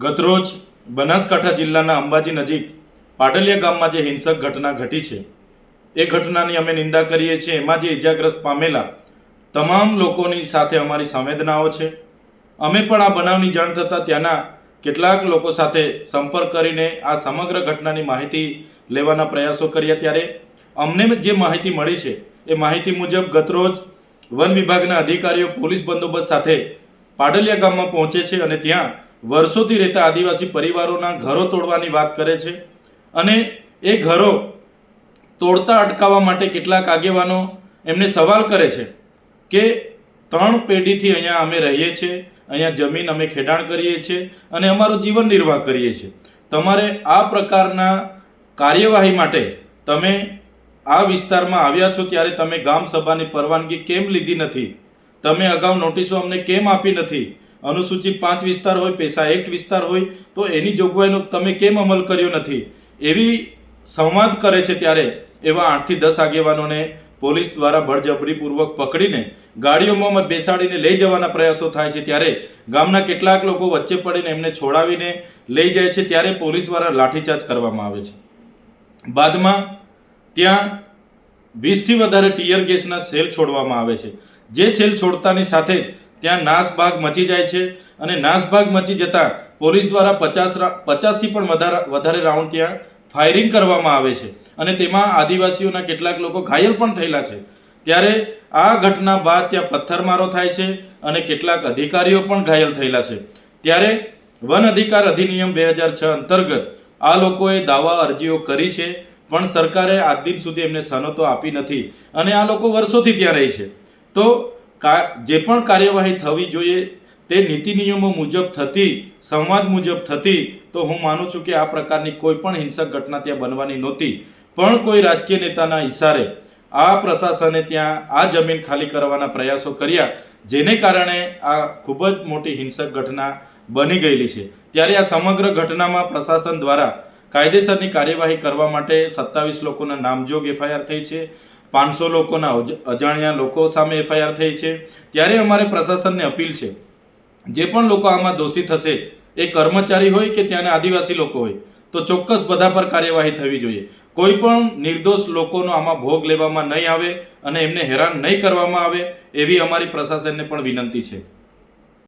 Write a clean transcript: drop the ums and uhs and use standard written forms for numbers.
ગતરોજ બનાસકાંઠા જિલ્લાના અંબાજી નજીક પાટલિયા ગામમાં જે હિંસક ઘટના ઘટી છે એ ઘટનાની અમે નિંદા કરીએ છીએ। એમાં જે ઇજાગ્રસ્ત પામેલા તમામ લોકોની સાથે અમારી સંવેદનાઓ છે। અમે પણ આ બનાવની જાણ થતાં ત્યાંના કેટલાક લોકો સાથે સંપર્ક કરીને આ સમગ્ર ઘટનાની માહિતી લેવાના પ્રયાસો કર્યા। ત્યારે અમને જે માહિતી મળી છે એ માહિતી મુજબ ગતરોજ વન વિભાગના અધિકારીઓ પોલીસ બંદોબસ્ત સાથે પાટલિયા ગામમાં પહોંચે છે અને ત્યાં વર્ષોથી રહેતા આદિવાસી પરિવારોના ઘરો તોડવાની વાત કરે છે અને એ ઘરો તોડતા અટકાવવા માટે કેટલાક આગેવાનો એમને સવાલ કરે છે કે 3 પેઢીથી અહીંયા અમે રહીએ છીએ, અહીંયા જમીન અમે ખેડાણ કરીએ છીએ અને અમારું જીવન નિર્વાહ કરીએ છીએ। તમારે આ પ્રકારના કાર્યવાહી માટે તમે આ વિસ્તારમાં આવ્યા છો ત્યારે તમે ગામ સભાની પરવાનગી કેમ લીધી નથી? તમે અગાઉ નોટિસો અમને કેમ આપી નથી? અનુસૂચિત 5 વિસ્તાર હોય, પેશા એક્ટ વિસ્તાર હોય તો એની જોગવાઈનો તમે કેમ અમલ કર્યો નથી? એવી સંવાદ કરે છે। ત્યારે એવા 8 થી 10 આગેવાનોને પોલીસ દ્વારા બળજબરીપૂર્વક પકડીને ગાડીઓમાં બેસાડીને લઈ જવાના પ્રયાસો થાય છે। ત્યારે ગામના કેટલાક લોકો વચ્ચે પડીને એમને છોડાવીને લઈ જાય છે। ત્યારે પોલીસ દ્વારા લાઠીચાર્જ કરવામાં આવે છે। બાદમાં ત્યાં 20 થી વધારે ટીયર ગેસના સેલ છોડવામાં આવે છે। જે સેલ છોડતાની સાથે ત્યાં નાસભાગ મચી જાય છે અને નાસભાગ મચી જતાં પોલીસ દ્વારા 50 થી પણ વધારે રાઉન્ડ ત્યાં ફાયરિંગ કરવામાં આવે છે અને તેમાં આદિવાસીઓના કેટલાક લોકો ઘાયલ પણ થયેલા છે। ત્યારે આ ઘટના બાદ ત્યાં પથ્થરમારો થાય છે અને કેટલાક અધિકારીઓ પણ ઘાયલ થયેલા છે। ત્યારે વન અધિકાર અધિનિયમ 2006 અંતર્ગત આ લોકોએ દાવા અરજીઓ કરી છે પણ સરકારે આજ દિન સુધી એમને સનતો આપી નથી અને આ લોકો વર્ષોથી ત્યાં રહે છે। તો જે પણ કાર્યવાહી થવી જોઈએ તે નીતિ નિયમો મુજબ થતી, સંવાદ મુજબ થતી તો હું માનું છું કે આ પ્રકારની કોઈ પણ હિંસક ઘટના ત્યાં બનવાની નહોતી। પણ કોઈ રાજકીય નેતાના ઇશારે આ પ્રશાસને ત્યાં આ જમીન ખાલી કરવાના પ્રયાસો કર્યા, જેને કારણે આ ખૂબ જ મોટી હિંસક ઘટના બની ગયેલી છે। ત્યારે આ સમગ્ર ઘટનામાં પ્રશાસન દ્વારા કાયદેસરની કાર્યવાહી કરવા માટે 27 લોકોના નામજોગ એફઆઈઆર થઈ છે, 500 લોકોના અજાણ્યા લોકો સામે એફઆઈઆર થઈ છે। ત્યારે અમારે પ્રશાસનને અપીલ છે, જે પણ લોકો આમાં દોષિત હશે એ કર્મચારી હોય કે ત્યાંના આદિવાસી લોકો હોય તો ચોક્કસ બધા પર કાર્યવાહી થવી જોઈએ। કોઈ પણ નિર્દોષ લોકોનો આમાં ભોગ લેવામાં નહીં આવે અને એમને હેરાન નહીં કરવામાં આવે એવી અમારી પ્રશાસનને પણ વિનંતી છે।